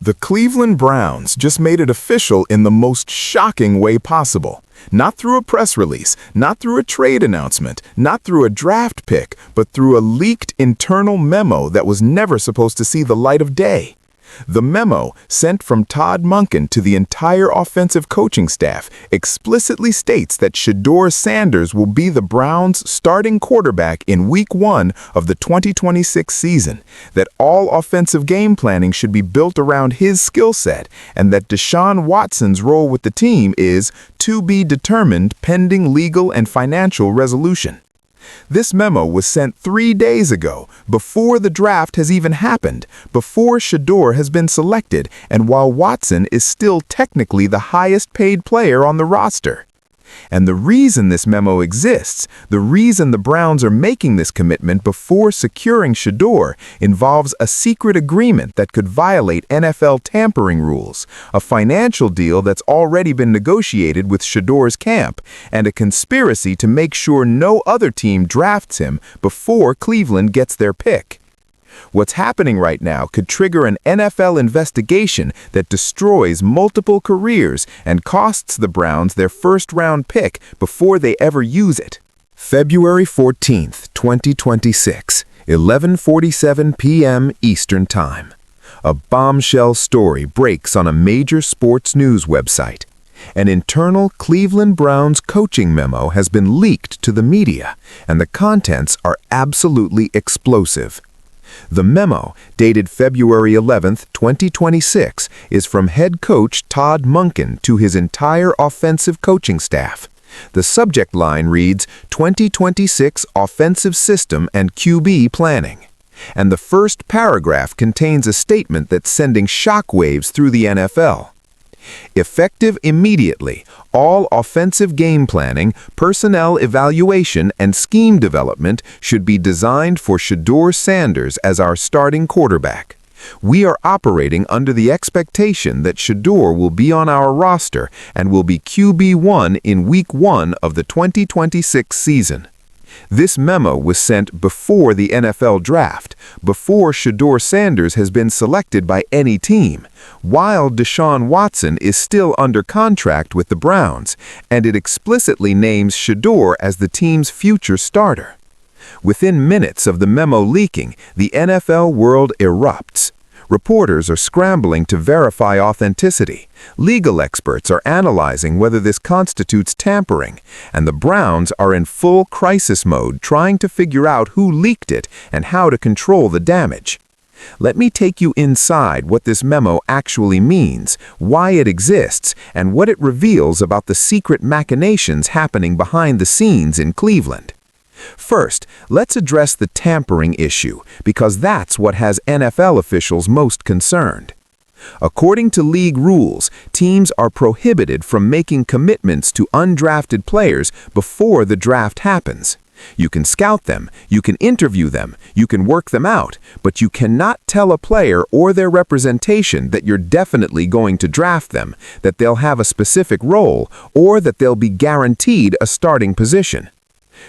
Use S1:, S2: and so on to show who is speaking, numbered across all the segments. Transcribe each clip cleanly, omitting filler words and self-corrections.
S1: The Cleveland Browns just made it official in the most shocking way possible. Not through a press release, not through a trade announcement, not through a draft pick, but through a leaked internal memo that was never supposed to see the light of day. The memo, sent from Todd Monken to the entire offensive coaching staff, explicitly states that Shedeur Sanders will be the Browns' starting quarterback in Week 1 of the 2026 season, that all offensive game planning should be built around his skill set, and that Deshaun Watson's role with the team is to be determined pending legal and financial resolution. This memo was sent 3 days ago, before the draft has even happened, before Shedeur has been selected, and while Watson is still technically the highest paid player on the roster. And the reason this memo exists, the reason the Browns are making this commitment before securing Shedeur, involves a secret agreement that could violate NFL tampering rules, a financial deal that's already been negotiated with Shedeur's camp, and a conspiracy to make sure no other team drafts him before Cleveland gets their pick. What's happening right now could trigger an NFL investigation that destroys multiple careers and costs the Browns their first-round pick before they ever use it. February 14th, 2026, 11:47 p.m. Eastern Time. A bombshell story breaks on a major sports news website. An internal Cleveland Browns coaching memo has been leaked to the media, and the contents are absolutely explosive. The memo, dated February 11, 2026, is from head coach Todd Monken to his entire offensive coaching staff. The subject line reads, 2026 Offensive System and QB Planning. And the first paragraph contains a statement that's sending shockwaves through the NFL. Effective immediately, all offensive game planning, personnel evaluation, and scheme development should be designed for Shedeur Sanders as our starting quarterback. We are operating under the expectation that Shedeur will be on our roster and will be QB1 in Week 1 of the 2026 season. This memo was sent before the NFL draft, before Shedeur Sanders has been selected by any team, while Deshaun Watson is still under contract with the Browns, and it explicitly names Shedeur as the team's future starter. Within minutes of the memo leaking, the NFL world erupts. Reporters are scrambling to verify authenticity. Legal experts are analyzing whether this constitutes tampering, and the Browns are in full crisis mode trying to figure out who leaked it and how to control the damage. Let me take you inside what this memo actually means, why it exists, and what it reveals about the secret machinations happening behind the scenes in Cleveland. First, let's address the tampering issue, because that's what has NFL officials most concerned. According to league rules, teams are prohibited from making commitments to undrafted players before the draft happens. You can scout them, you can interview them, you can work them out, but you cannot tell a player or their representation that you're definitely going to draft them, that they'll have a specific role, or that they'll be guaranteed a starting position.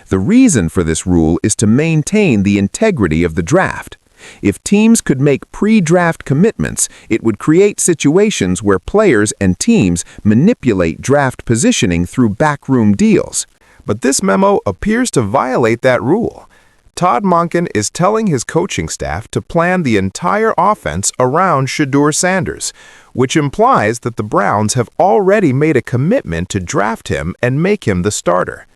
S1: The reason for this rule is to maintain the integrity of the draft. If teams could make pre-draft commitments, it would create situations where players and teams manipulate draft positioning through backroom deals. But this memo appears to violate that rule. Todd Monken is telling his coaching staff to plan the entire offense around Shedeur Sanders, which implies that the Browns have already made a commitment to draft him and make him the starter.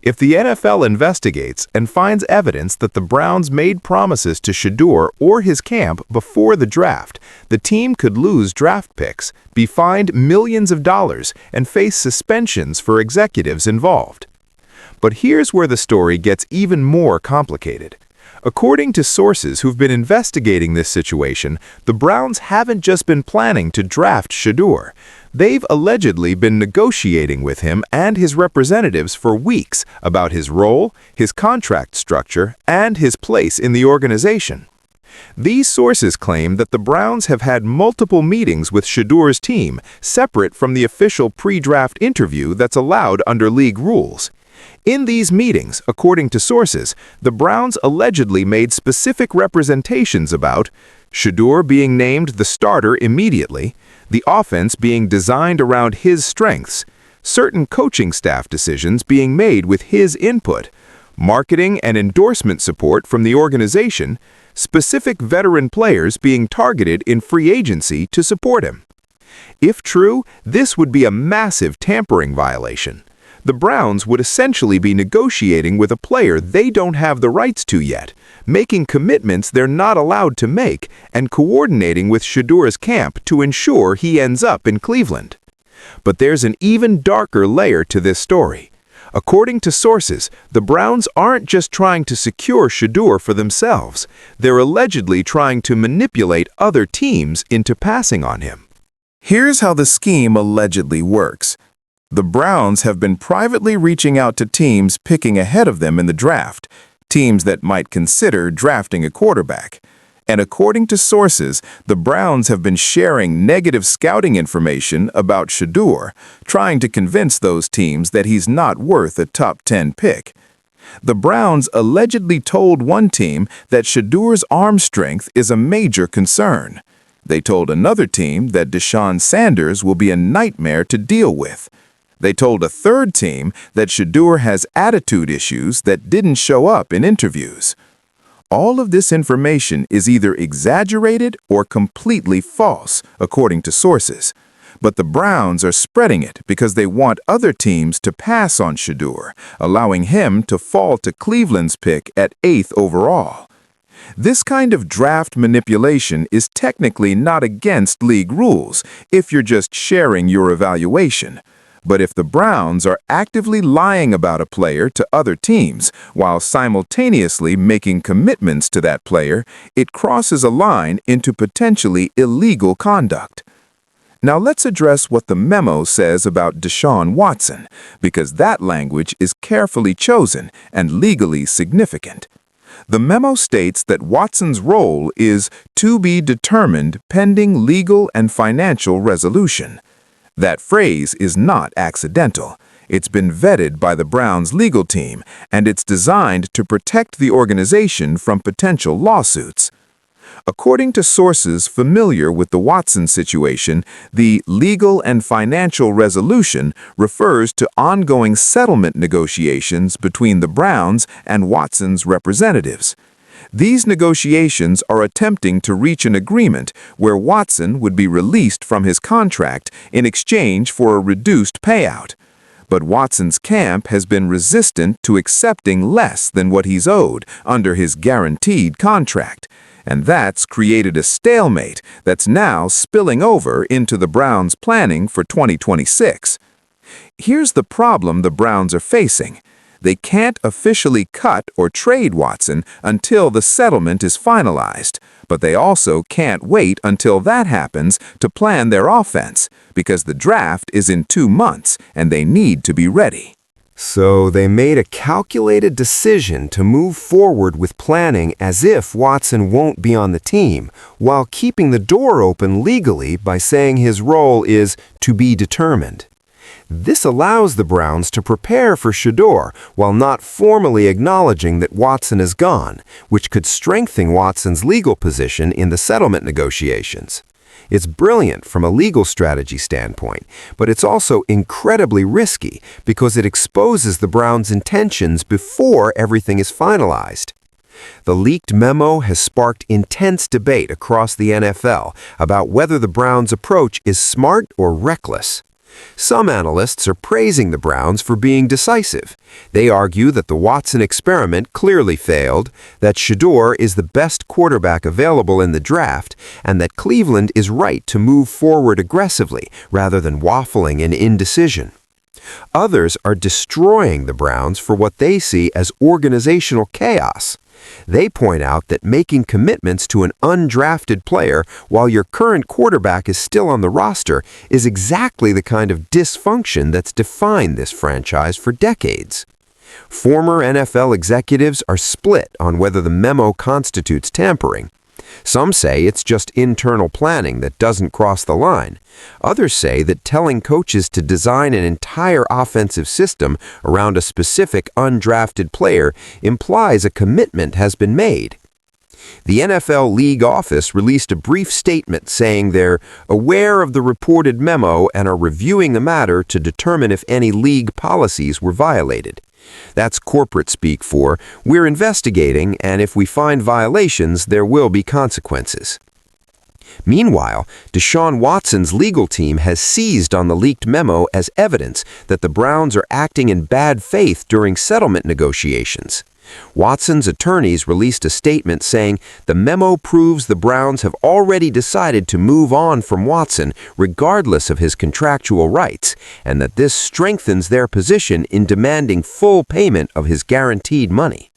S1: If the NFL investigates and finds evidence that the Browns made promises to Shedeur or his camp before the draft, the team could lose draft picks, be fined millions of dollars, and face suspensions for executives involved. But here's where the story gets even more complicated. According to sources who've been investigating this situation, the Browns haven't just been planning to draft Shedeur. They've allegedly been negotiating with him and his representatives for weeks about his role, his contract structure, and his place in the organization. These sources claim that the Browns have had multiple meetings with Shedeur's team, separate from the official pre-draft interview that's allowed under league rules. In these meetings, according to sources, the Browns allegedly made specific representations about Shedeur being named the starter immediately, the offense being designed around his strengths, certain coaching staff decisions being made with his input, marketing and endorsement support from the organization, specific veteran players being targeted in free agency to support him. If true, this would be a massive tampering violation. The Browns would essentially be negotiating with a player they don't have the rights to yet, making commitments they're not allowed to make, and coordinating with Shedeur's camp to ensure he ends up in Cleveland. But there's an even darker layer to this story. According to sources, the Browns aren't just trying to secure Shedeur for themselves. They're allegedly trying to manipulate other teams into passing on him. Here's how the scheme allegedly works. The Browns have been privately reaching out to teams picking ahead of them in the draft, teams that might consider drafting a quarterback. And according to sources, the Browns have been sharing negative scouting information about Shedeur, trying to convince those teams that he's not worth a top 10 pick. The Browns allegedly told one team that Shedeur's arm strength is a major concern. They told another team that Deshaun Sanders will be a nightmare to deal with. They told a third team that Shedeur has attitude issues that didn't show up in interviews. All of this information is either exaggerated or completely false, according to sources. But the Browns are spreading it because they want other teams to pass on Shedeur, allowing him to fall to Cleveland's pick at 8th overall. This kind of draft manipulation is technically not against league rules if you're just sharing your evaluation. But if the Browns are actively lying about a player to other teams while simultaneously making commitments to that player, it crosses a line into potentially illegal conduct. Now let's address what the memo says about Deshaun Watson, because that language is carefully chosen and legally significant. The memo states that Watson's role is to be determined pending legal and financial resolution. That phrase is not accidental. It's been vetted by the Browns' legal team, and it's designed to protect the organization from potential lawsuits. According to sources familiar with the Watson situation, the legal and financial resolution refers to ongoing settlement negotiations between the Browns and Watson's representatives. These negotiations are attempting to reach an agreement where Watson would be released from his contract in exchange for a reduced payout. But Watson's camp has been resistant to accepting less than what he's owed under his guaranteed contract, and that's created a stalemate that's now spilling over into the Browns' planning for 2026. Here's the problem the Browns are facing. They can't officially cut or trade Watson until the settlement is finalized, but they also can't wait until that happens to plan their offense, because the draft is in 2 months and they need to be ready.
S2: So they made a calculated decision to move forward with planning as if Watson won't be on the team, while keeping the door open legally by saying his role is to be determined. This allows the Browns to prepare for Shedeur while not formally acknowledging that Watson is gone, which could strengthen Watson's legal position in the settlement negotiations. It's brilliant from a legal strategy standpoint, but it's also incredibly risky because it exposes the Browns' intentions before everything is finalized. The leaked memo has sparked intense debate across the NFL about whether the Browns' approach is smart or reckless. Some analysts are praising the Browns for being decisive. They argue that the Watson experiment clearly failed, that Shedeur is the best quarterback available in the draft, and that Cleveland is right to move forward aggressively rather than waffling in indecision. Others are destroying the Browns for what they see as organizational chaos. They point out that making commitments to an undrafted player while your current quarterback is still on the roster is exactly the kind of dysfunction that's defined this franchise for decades. Former NFL executives are split on whether the memo constitutes tampering. Some say it's just internal planning that doesn't cross the line. Others say that telling coaches to design an entire offensive system around a specific undrafted player implies a commitment has been made. The NFL League office released a brief statement saying they're aware of the reported memo and are reviewing the matter to determine if any league policies were violated. That's corporate speak for, we're investigating, and if we find violations, there will be consequences. Meanwhile, Deshaun Watson's legal team has seized on the leaked memo as evidence that the Browns are acting in bad faith during settlement negotiations. Watson's attorneys released a statement saying the memo proves the Browns have already decided to move on from Watson regardless of his contractual rights, and that this strengthens their position in demanding full payment of his guaranteed money.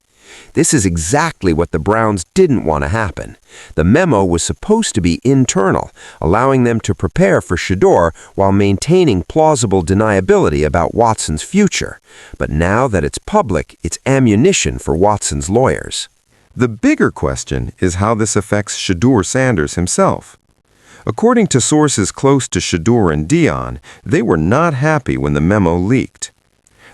S2: This is exactly what the Browns didn't want to happen. The memo was supposed to be internal, allowing them to prepare for Shedeur while maintaining plausible deniability about Watson's future. But now that it's public, it's ammunition for Watson's lawyers.
S1: The bigger question is how this affects Shedeur Sanders himself. According to sources close to Shedeur and Dion, they were not happy when the memo leaked.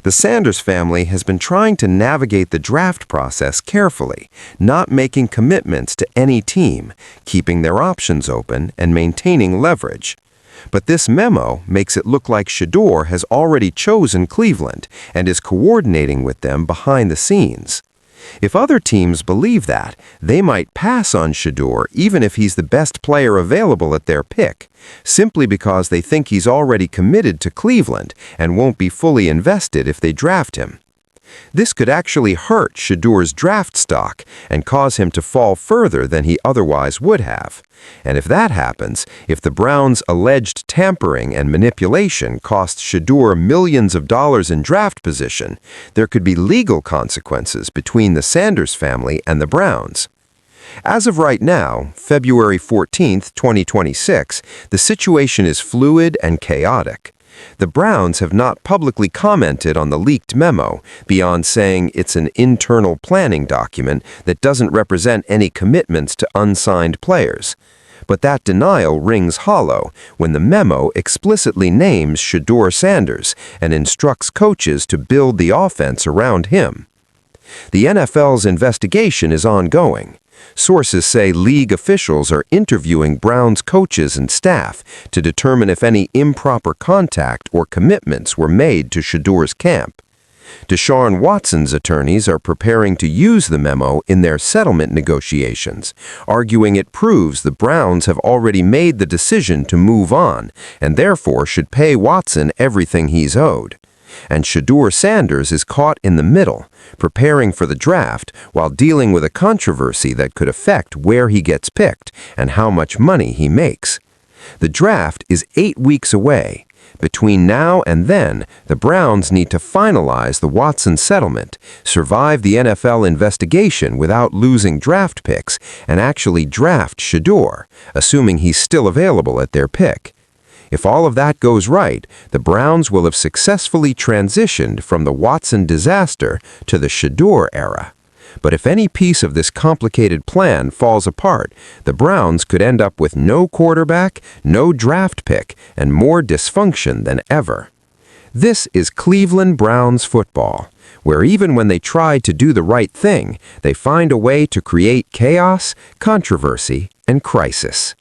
S1: The Sanders family has been trying to navigate the draft process carefully, not making commitments to any team, keeping their options open, and maintaining leverage. But this memo makes it look like Shedeur has already chosen Cleveland and is coordinating with them behind the scenes. If other teams believe that, they might pass on Shedeur even if he's the best player available at their pick, simply because they think he's already committed to Cleveland and won't be fully invested if they draft him. This could actually hurt Shedeur's draft stock and cause him to fall further than he otherwise would have. And if that happens, if the Browns' alleged tampering and manipulation cost Shedeur millions of dollars in draft position, there could be legal consequences between the Sanders family and the Browns. As of right now, February 14, 2026, the situation is fluid and chaotic. The Browns have not publicly commented on the leaked memo, beyond saying it's an internal planning document that doesn't represent any commitments to unsigned players. But that denial rings hollow when the memo explicitly names Shedeur Sanders and instructs coaches to build the offense around him. The NFL's investigation is ongoing. Sources say league officials are interviewing Browns coaches and staff to determine if any improper contact or commitments were made to Shedeur's camp. Deshaun Watson's attorneys are preparing to use the memo in their settlement negotiations, arguing it proves the Browns have already made the decision to move on and therefore should pay Watson everything he's owed. And Shedeur Sanders is caught in the middle, preparing for the draft while dealing with a controversy that could affect where he gets picked and how much money he makes. The draft is 8 weeks away. Between now and then, the Browns need to finalize the Watson settlement, survive the NFL investigation without losing draft picks, and actually draft Shedeur, assuming he's still available at their pick. If all of that goes right, the Browns will have successfully transitioned from the Watson disaster to the Shedeur era. But if any piece of this complicated plan falls apart, the Browns could end up with no quarterback, no draft pick, and more dysfunction than ever. This is Cleveland Browns football, where even when they try to do the right thing, they find a way to create chaos, controversy, and crisis.